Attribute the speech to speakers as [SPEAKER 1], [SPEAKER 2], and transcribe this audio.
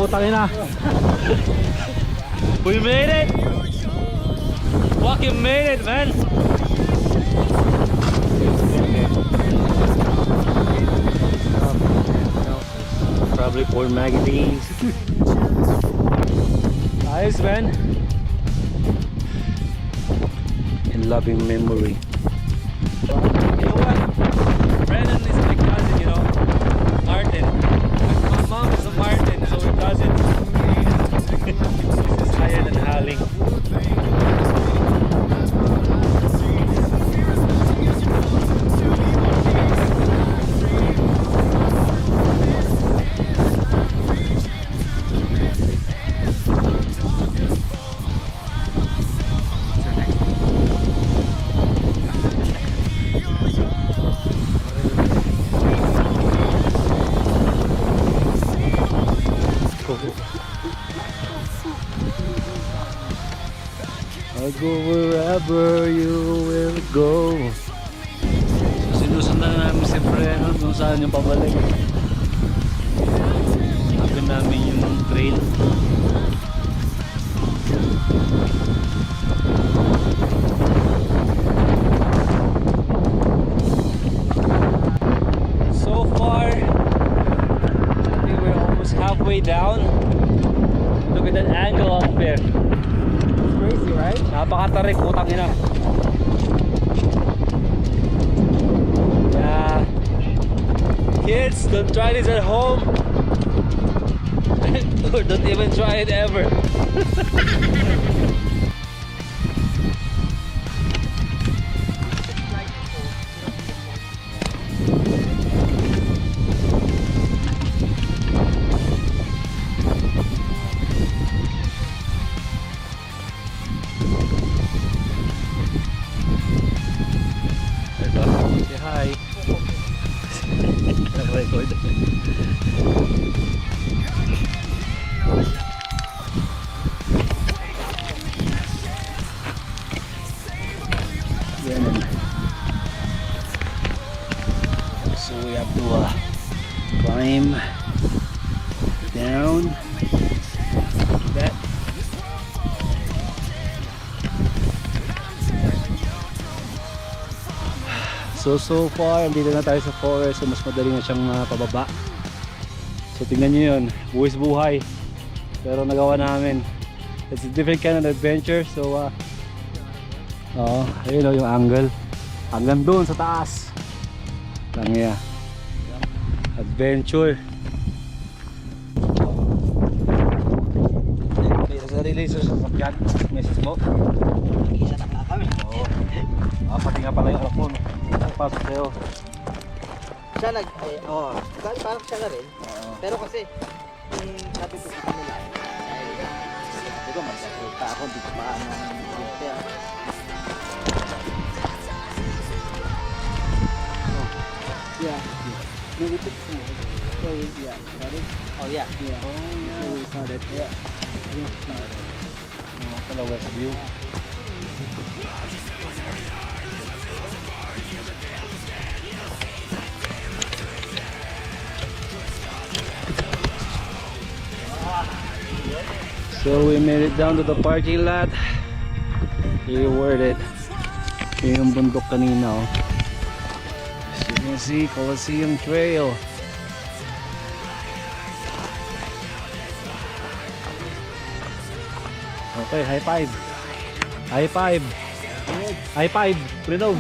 [SPEAKER 1] Putang ina. We made it. Fucking made it, man. Probably for magazines. Nice, man. In loving memory. You know what? Brennan is my cousin, you know. Martin. My mom is a Martin, so it doesn't. This is higher than Haling. I'll go wherever you will go. So sinusundan namin si Brennan kung saan yung pabalik. Hagan namin yung trail. So far, I think we're almost halfway down. Look at that angle up there. Crazy, right? Napakatarik, putang ina. Yeah. Kids, don't try this at home. Or don't even try it ever. Hi. Nag-record. So we have to climb down that. So far, dito na tayo sa forest, so mas madali na siyang pababa. So tingnan nyo yun, buwis buhay. Pero nagawa namin. It's a different kind of adventure. So ayun o yung angle. Hanggang doon sa taas. Tangya. Adventure. May sarili sa sasakyan. Message mo. Isa na pala kami. Oo. Pati nga pala yung alapon. Pasok sa'yo.
[SPEAKER 2] Siya parang siya na rin. Pero kasi, sabi ko sa kanila, di ba magkakita ako, di ko paano ng kaya. Yeah. No, we took some. So, yeah. Got it? Oh, yeah. Yeah. Oh, yeah. So, we saw that. Yeah.
[SPEAKER 1] Pala west view. So we made it down to the parking lot. Really worth it. Yun yung bundok kanina, oh. As you can see, Coliseum Trail. Okay, high five. High five. High five. Freedom.